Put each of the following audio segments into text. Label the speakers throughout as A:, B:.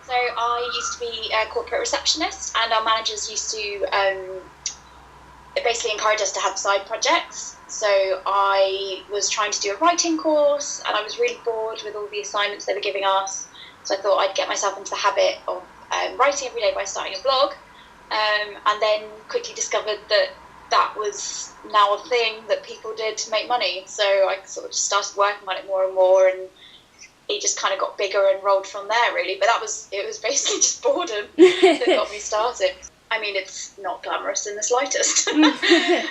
A: So I used to be a corporate receptionist, and our managers used to basically encourage us to have side projects. So I was trying to do a writing course, and I was really bored with all the assignments they were giving us. So I thought I'd get myself into the habit of writing every day by starting a blog, and then quickly discovered that that was now a thing that people did to make money. So I sort of just started working on it more and more, and it just kind of got bigger and rolled from there, really. But it was basically just boredom that got me started. I mean, it's not glamorous in the slightest. I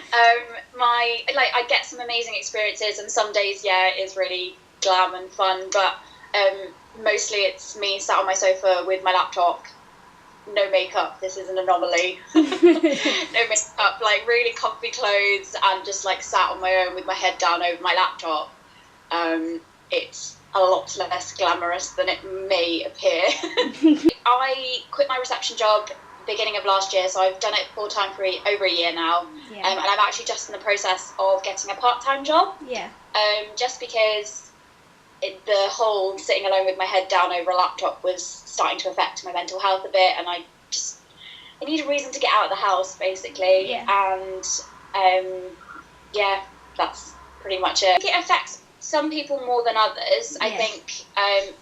A: get some amazing experiences, and some days, yeah, it is really glam and fun. But mostly it's me sat on my sofa with my laptop, no makeup. This is an anomaly. No makeup, like really comfy clothes, and just like sat on my own with my head down over my laptop. It's a lot less glamorous than it may appear. I quit my reception job beginning of last year, so I've done it full-time for over a year now. And I'm actually just in the process of getting a part-time job. Just because the whole sitting alone with my head down over a laptop was starting to affect my mental health a bit, and I need a reason to get out of the house, basically. And that's pretty much it. I think it affects some people more than others. I think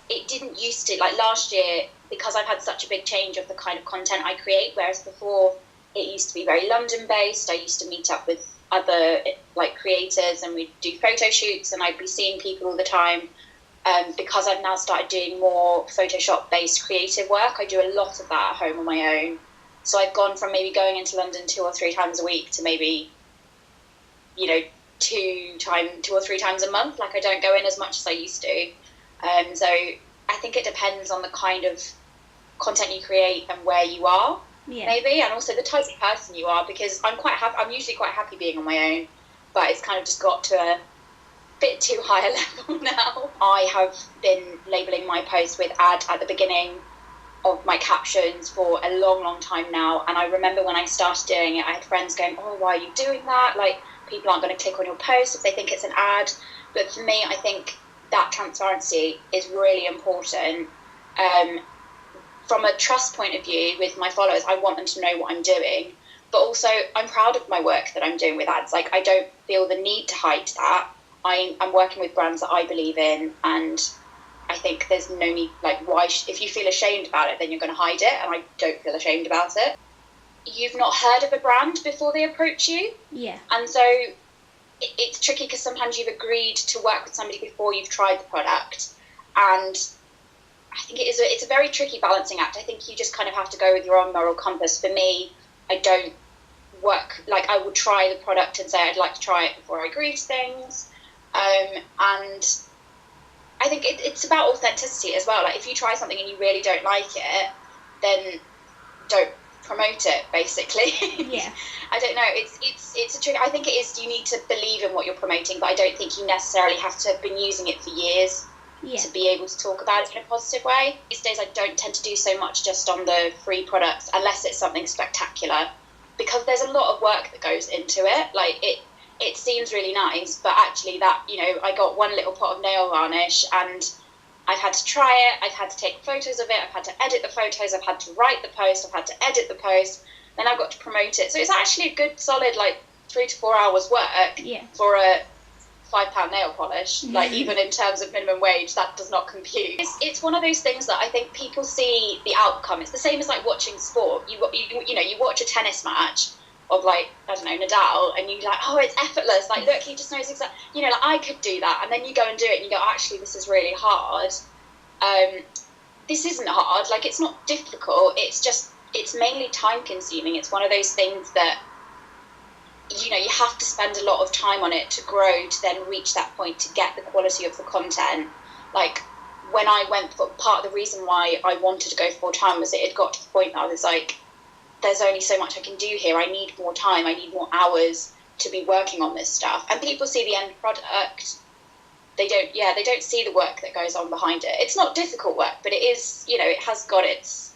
A: it didn't used to, like last year, because I've had such a big change of the kind of content I create, whereas before it used to be very London based. I used to meet up with other like creators, and we'd do photo shoots, and I'd be seeing people all the time. Because I've now started doing more Photoshop based creative work, I do a lot of that at home on my own. So I've gone from maybe going into London 2 or 3 times a week to maybe, 2 or 3 times a month. Like I don't go in as much as I used to. So I think it depends on the kind of content you create and where you are, maybe, and also the type of person you are. Because I'm quite happy. I'm usually quite happy being on my own, but it's kind of just got to a bit too high a level now. I have been labelling my posts with ad at the beginning of my captions for a long time now, and I remember when I started doing it, I had friends going, "Oh, why are you doing that? Like, people aren't going to click on your post if they think it's an ad." But for me, I think that transparency is really important. From a trust point of view with my followers, I want them to know what I'm doing, but also I'm proud of my work that I'm doing with ads. Like, I don't feel the need to hide that. I'm working with brands that I believe in, and I think there's no need, like, why, if you feel ashamed about it, then you're going to hide it, and I don't feel ashamed about it. You've not heard of a brand before they approach you. And so it's tricky because sometimes you've agreed to work with somebody before you've tried the product, and I think it's a very tricky balancing act. I think you just kind of have to go with your own moral compass. For me, I don't work, like, I would try the product and say I'd like to try it before I agree to things. And I think it's about authenticity as well. Like, if you try something and you really don't like it, then don't promote it, basically. I don't know, it's a trick. I think it is, you need to believe in what you're promoting, but I don't think you necessarily have to have been using it for years to be able to talk about it in a positive way. These days I don't tend to do so much just on the free products unless it's something spectacular, because there's a lot of work that goes into it. Like, it seems really nice, but actually that, I got one little pot of nail varnish, and I've had to try it, I've had to take photos of it, I've had to edit the photos, I've had to write the post, I've had to edit the post, then I've got to promote it. So it's actually a good solid, like, 3 to 4 hours work for a £5 nail polish. Like, even in terms of minimum wage, that does not compute. It's one of those things that I think people see the outcome. It's the same as like watching sport. You watch a tennis match of, like, I don't know, Nadal, and you're like, oh, it's effortless, like, look, he just knows exactly, like, I could do that. And then you go and do it and you go, actually, this is really hard. This isn't hard, like, it's not difficult, it's mainly time consuming. It's one of those things that, you have to spend a lot of time on it to grow, to then reach that point, to get the quality of the content. Like, when I went for, part of the reason why I wanted to go full time was it had got to the point that I was like, there's only so much I can do here. I need more time. I need more hours to be working on this stuff. And people see the end product. They don't see the work that goes on behind it. It's not difficult work, but it is, it has got its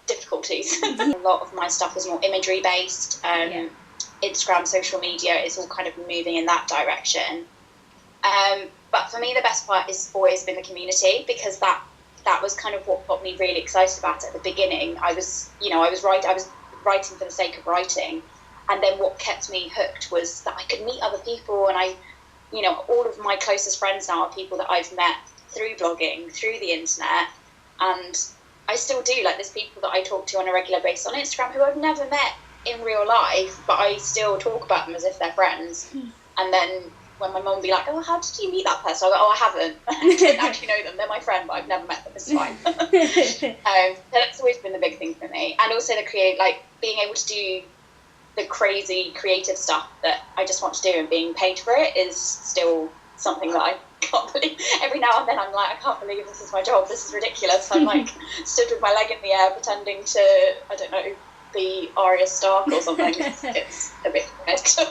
A: difficulties. A lot of my stuff is more imagery based. Instagram, social media is all kind of moving in that direction. But for me, the best part has always been the community, because that that was kind of what got me really excited about it at the beginning. I was writing for the sake of writing, and then what kept me hooked was that I could meet other people, and all of my closest friends now are people that I've met through blogging, through the internet, and I still do. Like, there's people that I talk to on a regular basis on Instagram who I've never met in real life, but I still talk about them as if they're friends. And then when my mum will be like, oh, how did you meet that person? I'll go, oh, I haven't. I don't actually know them. They're my friend, but I've never met them. It's fine. That's always been the big thing for me. And also being able to do the crazy creative stuff that I just want to do, and being paid for it is still something that I can't believe. Every now and then I'm like, I can't believe this is my job. This is ridiculous. I'm like stood with my leg in the air pretending to, I don't know, be Arya Stark or something. It's a bit mental.